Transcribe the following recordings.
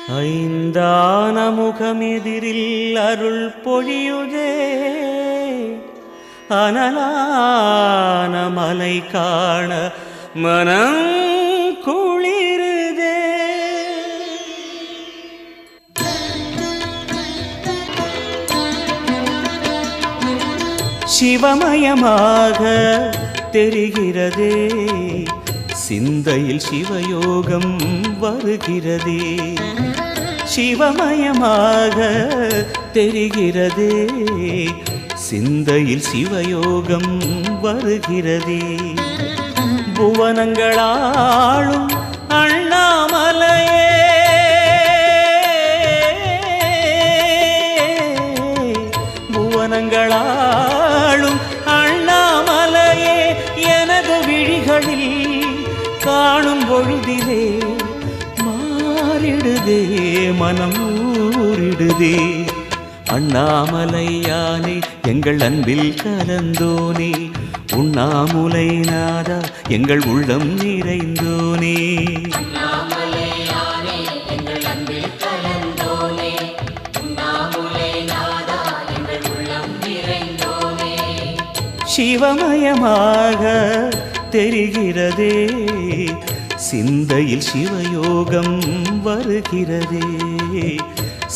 ஐந்தான முகமெதிரில் அருள் பொழியுதே, அனலான மலை காண மனம் குளிருதே. சிவமயமாக தெரிகிறதே, சிந்தையில் சிவயோகம் வருகிறதே. சிவமயமாக தெரிகிறதே, சிந்தையில் சிவயோகம் வருகிறதே. புவனங்களாளும் அண்ணாமலையே, புவனங்களாளும் அண்ணாமலையே, எனது விழிகளில் காணும் பொழுதிலே மாறிடுதே, மனம் ஊறிடுதே. அண்ணாமலையானே எங்கள் அன்பில் கலந்தோனே, உண்ணாமுலை நாதா எங்கள் உள்ளம் நிறைந்தோனே. சிவமயமாக தெரிகிறதே, சிந்தையில் சிவயோகம் வருகிறதே.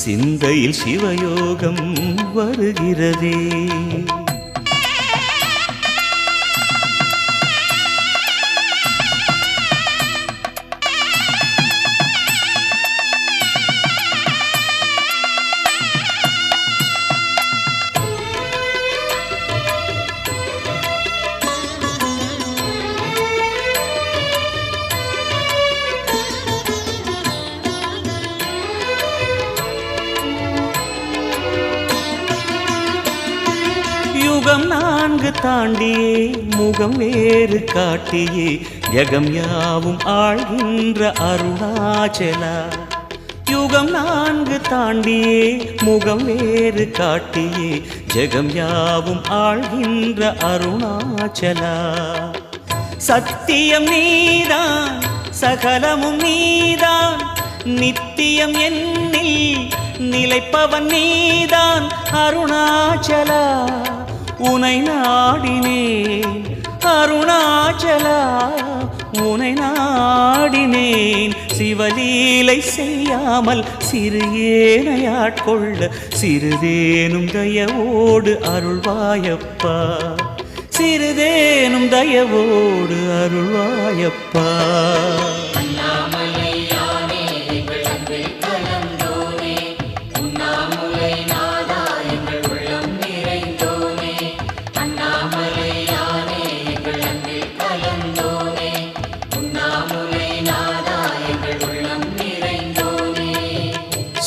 சிந்தையில் சிவயோகம் வருகிறதே. யுகம் நான்கு தாண்டியே முகம் வேறு காட்டியே, ஜகம் யாவும் ஆழ்கின்ற அருணாச்சலா. யுகம் நான்கு தாண்டியே முகம் வேறு காட்டியே, ஜகம் யாவும் ஆழ்கின்ற அருணாச்சலா. சத்தியம் நீதான் சகலமும் நீதான், நித்தியம் என்னில் நிலைப்பவன் நீதான் அருணாச்சலா. உனை நாடினேன் அருணாச்சலா, உனை நாடினேன். சிவலீலை செய்யாமல் சிறு ஏனையாட்கொள்ள சிறிதேனும் தயவோடு அருள்வாயப்பா, சிறிதேனும் தயவோடு அருள்வாயப்பா.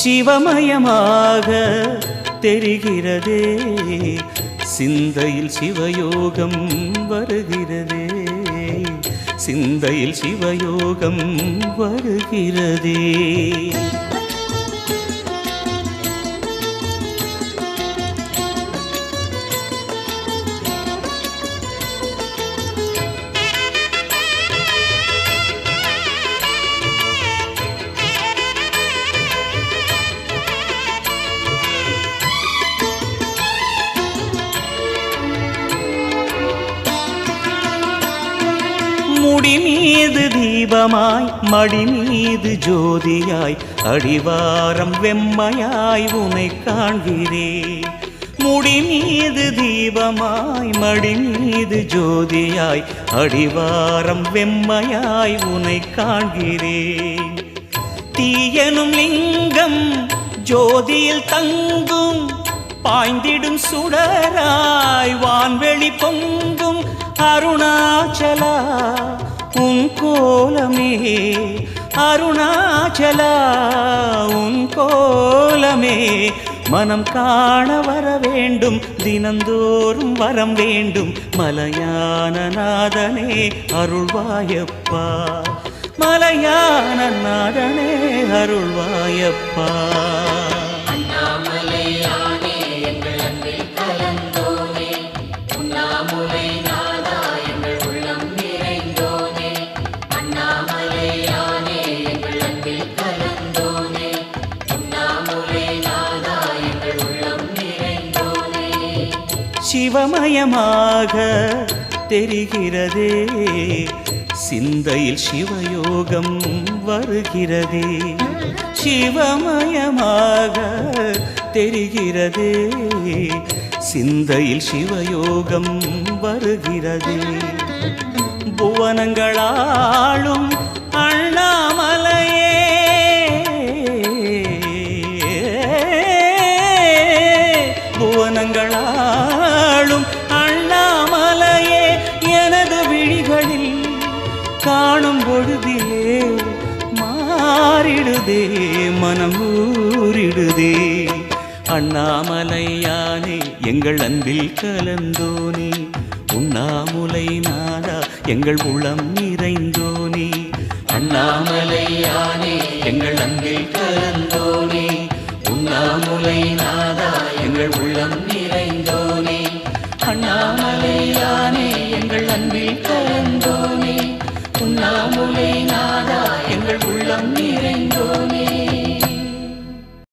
சிவமயமாக தெரிகிறதே, சிந்தையில் சிவயோகம் வருகிறதே. சிந்தையில் சிவயோகம் வருகிறதே. முடி மீது தீபமாய் மடி மீது ஜோதியாய், அடிவாரம் வெம்மையாய் உனை காண்கிறேன். முடி மீது தீபமாய் மடி மீது ஜோதியாய், அடிவாரம் வெம்மையாய் உனை காண்கிறேன். தீயனும் லிங்கம் ஜோதியில் தங்கும், பாய்ந்திடும் சுடராய் வான்வெளி பொங்கும் அருணாச்சலா. உன் கோலமே அருணாச்சலா, உன் கோலமே மனம் காண வர வேண்டும், தினந்தோறும் வரம் வேண்டும். மலையான நாதனே அருள்வாயப்பா, மலையான நாதனே அருள்வாயப்பா. சிவமயமாக தெரிகிறதே, சிந்தையில் சிவயோகம் வருகிறதே. சிவமயமாக தெரிகிறதே, சிந்தையில் சிவயோகம் வருகிறதே. புவனங்களாளும் அண்ணாமலையே, புவனங்களாளும் அண்ணாமலையே, எனது விழிகளில் காணும் பொழுதிலே மாறிடுதே, மனம் ஊறிடுதே. அண்ணாமலையானே எங்கள் அன்பில் கலந்தோனே, உண்ணாமுலை நாதா எங்கள் உளம் நிறைந்தோனே. அண்ணாமலையானே எங்கள் அன்பில் கலந்தோனே, உண்ணாமுலை நாதா எங்கள் உள்ளம் நிறைந்தோனே. அண்ணாமலையானே எங்கள் அன்பில் கலந்தோனே, உண்ணாமுலை நாதா எங்கள் உள்ளம் நிறைந்தோனே.